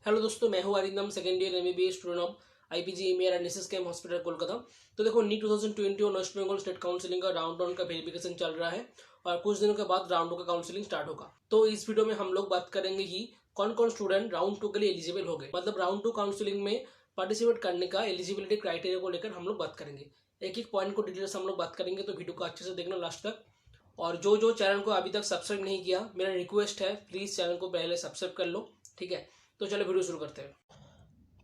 Hello दोस्तों, मैं हूँ Arindam, second year MBBS student of IPG MER and SS KM hospital Kolkata. तो देखो, नीट 2020 और वेस्ट बंगाल स्टेट काउंसिलिंग का राउंड वन का वेरिफिकेशन चल रहा है और कुछ दिनों के बाद राउंड टू का काउंसिलिंग स्टार्ट होगा। तो इस वीडियो में हम लोग बात करेंगे कि कौन कौन स्टूडेंट राउंड टू के लिए एलिजिबल हो गए, मतलब राउंड टू काउंसिलिंग में पार्टिसिपेट करने का एलिजिबिलिटी क्राइटेरिया को लेकर हम लोग बात करेंगे। एक एक पॉइंट को डिटेल्स हम लोग बात करेंगे, तो वीडियो को अच्छे से देखना लास्ट तक। और जो चैनल को अभी तक सब्सक्राइब नहीं किया, मेरा रिक्वेस्ट है प्लीज चैनल को पहले सब्सक्राइब कर लो, ठीक है। तो चलो वीडियो शुरू करते हैं।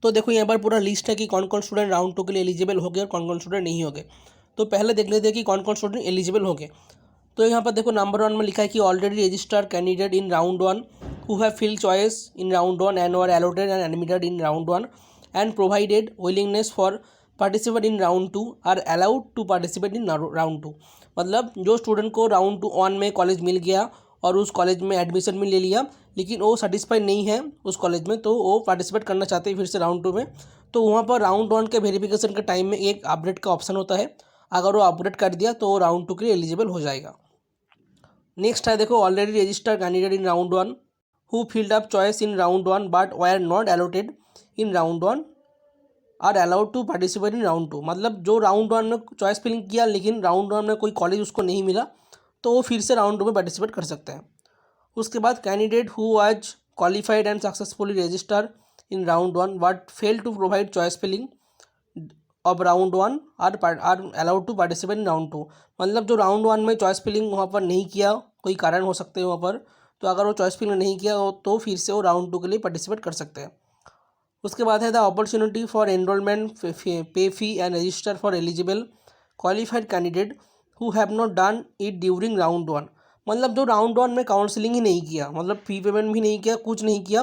तो देखो, यहाँ पर पूरा लिस्ट है कि कौन कौन स्टूडेंट राउंड टू के लिए एलिजिबल हो गए और कौन कौन स्टूडेंट नहीं हो गए। तो पहले देख लेते हैं कि कौन कौन स्टूडेंट एलिजिबल हो गए। तो यहाँ पर देखो, नंबर 1 में लिखा है कि already registered candidate in round 1 who have filled choice in round 1 and were allotted and admitted in round 1 and provided willingness for participate in round 2 are allowed to participate in round 2। मतलब जो student को round 1 में college मिल गया और उस college में admission भी ले लिया, लेकिन वो सेटिस्फाइड नहीं है उस कॉलेज में, तो वो पार्टिसिपेट करना चाहते हैं फिर से राउंड 2 में, तो वहाँ पर राउंड 1 के वेरिफिकेशन के टाइम में एक अपडेट का ऑप्शन होता है। अगर वो अपडेट कर दिया तो वो राउंड 2 के लिए एलिजिबल हो जाएगा। नेक्स्ट है, देखो, already registered candidate in round 1 who filled up choice in round 1 but were not allotted in round 1 are allowed to participate in round 2। मतलब जो राउंड 1 में चॉइस फिलिंग किया लेकिन राउंड 1 में कोई कॉलेज उसको नहीं मिला, तो वो फिर से राउंड 2 में पार्टिसिपेट कर सकते हैं। उसके बाद candidate who was qualified and successfully register in round 1 but fail to provide choice filling अब round 1 are allowed to participate in round 2। मतलब जो राउंड 1 में चॉइस फिलिंग वहाँ पर नहीं किया, कोई कारण हो सकते हैं वहाँ पर, तो अगर वो चॉइस फिलिंग नहीं किया तो फिर से वो राउंड 2 के लिए पार्टिसिपेट कर सकते हैं। उसके बाद है द अपॉर्चुनिटी फॉर एनरोलमेंट पे fee and register for eligible qualified candidate who have not done it during round 1। मतलब जो राउंड 1 में काउंसलिंग ही नहीं किया, मतलब फी पेमेंट भी नहीं किया, कुछ नहीं किया,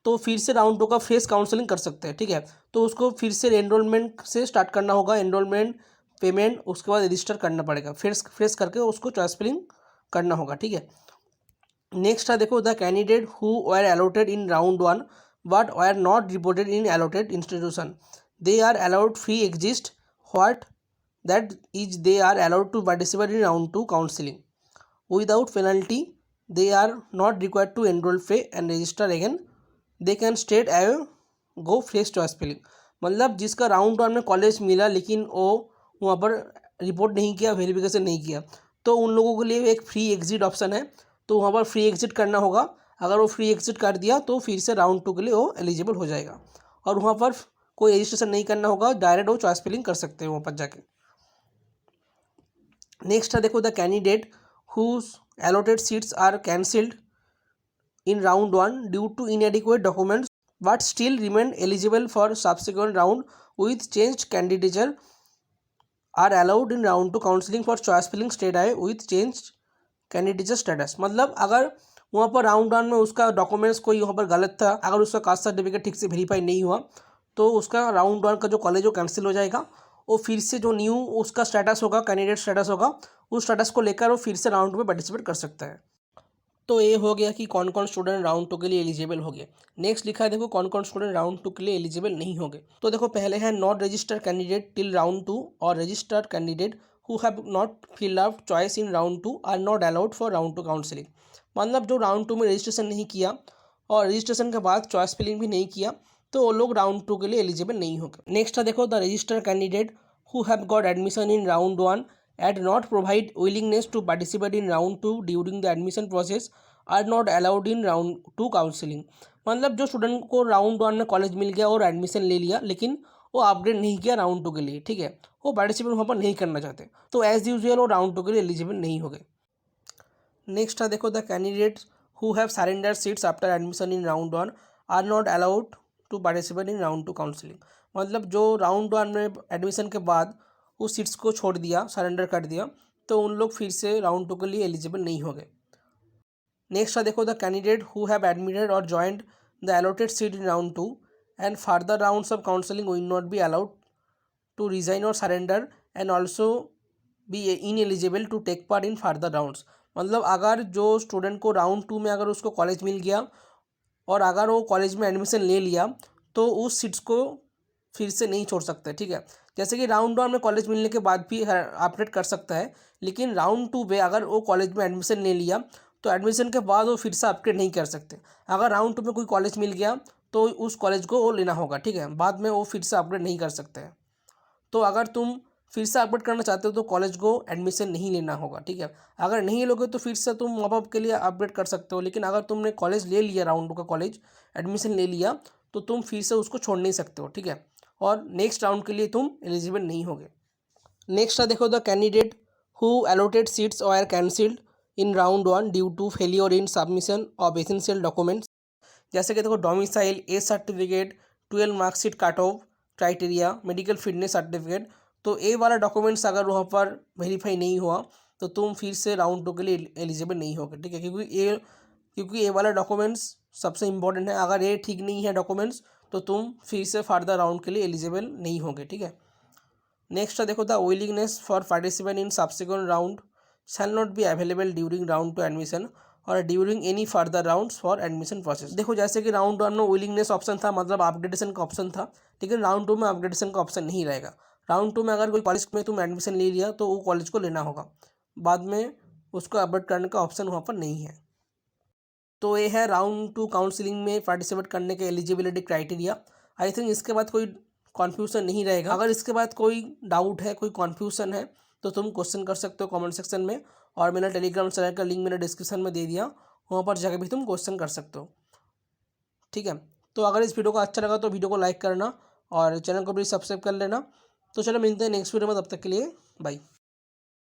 तो फिर से राउंड 2 का फेस काउंसलिंग कर सकते हैं, ठीक है। तो उसको फिर से एनरोलमेंट से स्टार्ट करना होगा, एनरोलमेंट पेमेंट, उसके बाद रजिस्टर करना पड़ेगा, फेस करके उसको चॉइस फिलिंग करना होगा, ठीक है। नेक्स्ट है, देखो, the candidate who were allotted in round 1 but were not reported in allotted institution, they are allowed free exist what that is they are allowed to participate in round 2 counseling without penalty. They are not required to enroll pay and register again. They can straight away go fresh choice filling। मतलब जिसका round 1 में college मिला लेकिन वो वहाँ पर report नहीं किया, वेरिफिकेशन नहीं किया, तो उन लोगों के लिए एक फ्री एग्जिट ऑप्शन है, तो वहाँ पर फ्री एग्जिट करना होगा। अगर वो फ्री एग्जिट कर दिया तो फिर से राउंड 2 के लिए वो एलिजिबल हो जाएगा और वहाँ पर कोई रजिस्ट्रेशन नहीं करना होगा, डायरेक्ट वो चॉइस फिलिंग कर सकते हैं वहाँ पर जाके। नेक्स्ट है, देखो, the candidate whose allotted seats are cancelled in round 1 due to inadequate documents but still remain eligible for subsequent round with change candidature are allowed in round 2 counselling for choice filling state आए with change candidature status. मतलब अगर वहाँ पर round 1 में उसका documents कोई वहाँ पर गलत था, अगर उसका कास्ट सर्टिफिकेट ठीक से वेरीफाई नहीं हुआ, तो उसका राउंड 1 का जो कॉलेज वो कैंसिल हो जाएगा। वो फिर से जो न्यू उसका स्टेटस होगा, कैंडिडेट स्टेटस होगा, उस स्टेटस को लेकर वो फिर से राउंड 2 में पार्टिसिपेट कर सकता है। तो ये हो गया कि कौन कौन स्टूडेंट राउंड 2 के लिए एलिजिबल हो गए। नेक्स्ट लिखा है, देखो, कौन कौन स्टूडेंट राउंड 2 के लिए एलिजिबल नहीं हो गए। तो देखो, पहले है not registered candidate till round 2 और registered candidate who have not filled out choice in round 2 are not allowed for round 2 counselling. मतलब जो राउंड 2 में रजिस्ट्रेशन नहीं किया और रजिस्ट्रेशन के बाद चॉइस फिलिंग भी नहीं किया, तो वो लोग राउंड 2 के लिए एलिजिबल नहीं हो गए। नेक्स्ट है, देखो, the registered candidate who have got admission in round 1 and not provide willingness to participate in round 2 during the admission process are not allowed in round 2 counselling. मतलब जो स्टूडेंट को राउंड 1 में college मिल गया और admission ले लिया लेकिन वो अपग्रेड नहीं किया राउंड 2 के लिए, ठीक है, वो पार्टिसिपेट वहाँ पर नहीं करना चाहते, तो एज यूजुअल वो राउंड 2 के लिए एलिजिबल नहीं हो गए। नेक्स्ट है, देखो, the candidates who have surrender seats after admission in round 1 are not allowed to participate in round 2 counselling. मतलब जो राउंड 1 में एडमिशन के बाद उस सीट्स को छोड़ दिया, सरेंडर कर दिया, तो उन लोग फिर से राउंड 2 के लिए एलिजिबल नहीं हो गए। नेक्स्ट है, देखो, the candidate who have admitted और joined the allotted seat in round 2 and further rounds of counselling will not be allowed to resign और surrender and also be ineligible to take part in further rounds. मतलब अगर जो student को round 2 में अगर उसको college मिल गया और अगर वो कॉलेज में एडमिशन ले लिया, तो उस सीट्स को फिर से नहीं छोड़ सकते, ठीक है। जैसे कि राउंड 1 में कॉलेज मिलने के बाद भी अपडेट कर सकता है, लेकिन राउंड 2 में अगर वो कॉलेज में एडमिशन ले लिया तो एडमिशन के बाद वो फिर से अपग्रेड नहीं कर सकते। अगर राउंड 2 में कोई कॉलेज मिल गया तो उस कॉलेज को वो लेना होगा, ठीक है। बाद में वो फिर से अपग्रेड नहीं कर सकते हैं। तो अगर तुम फिर से अपग्रेड करना चाहते हो तो कॉलेज को एडमिशन नहीं लेना होगा, ठीक है। अगर नहीं लोगे तो फिर से तुम वहाँ के लिए अपग्रेड कर सकते हो, लेकिन अगर तुमने कॉलेज ले लिया, राउंड 2 का कॉलेज एडमिशन ले लिया, तो तुम फिर से उसको छोड़ नहीं सकते हो, ठीक है। और नेक्स्ट राउंड के लिए तुम एलिजिबल नहीं होगे। नेक्स्ट देखो, the candidate who allotted seats are cancelled in round 1 due to failure in submission of essential documents. जैसे कि देखो, domicile, a certificate, 12 marksheet cut off criteria, medical fitness certificate. तो ए वाला डॉक्यूमेंट्स अगर वहाँ पर वेरीफाई नहीं हुआ तो तुम फिर से राउंड 2 के लिए एलिजिबल नहीं होगे, ठीक है। क्योंकि ए वाला डॉक्यूमेंट्स सबसे इंपॉर्टेंट है। अगर ये ठीक नहीं है डॉक्यूमेंट्स तो तुम फिर से फर्दर राउंड के लिए एलिजिबल नहीं होगे, ठीक है। नेक्स्ट देखो, the willingness for participant in subsequent round shall not be available during round 2 admission और during any further rounds for admission process. देखो, जैसे कि राउंड 1 में विलिंगनेस ऑप्शन था, मतलब अपग्रेडेशन का ऑप्शन था, लेकिन राउंड 2 में अपग्रेडेशन का ऑप्शन नहीं रहेगा। राउंड 2 में अगर कोई कॉलेज में तुम एडमिशन ले लिया तो वो कॉलेज को लेना होगा, बाद में उसको अपग्रेड करने का ऑप्शन वहाँ पर नहीं है। तो ये है राउंड 2 काउंसलिंग में पार्टिसिपेट करने के एलिजिबिलिटी क्राइटेरिया। आई थिंक इसके बाद कोई कन्फ्यूज़न नहीं रहेगा। अगर इसके बाद कोई डाउट है, कोई कन्फ्यूज़न है, तो तुम क्वेश्चन कर सकते हो कमेंट सेक्शन में, और मैंने टेलीग्राम चैनल का लिंक मैंने डिस्क्रिप्शन में दे दिया, वहाँ पर जाकर भी तुम क्वेश्चन कर सकते हो, ठीक है। तो अगर इस वीडियो को अच्छा लगा तो वीडियो को लाइक करना और चैनल को भी सब्सक्राइब कर लेना। तो चलो मिलते हैं नेक्स्ट वीडियो में, तब तक के लिए बाय।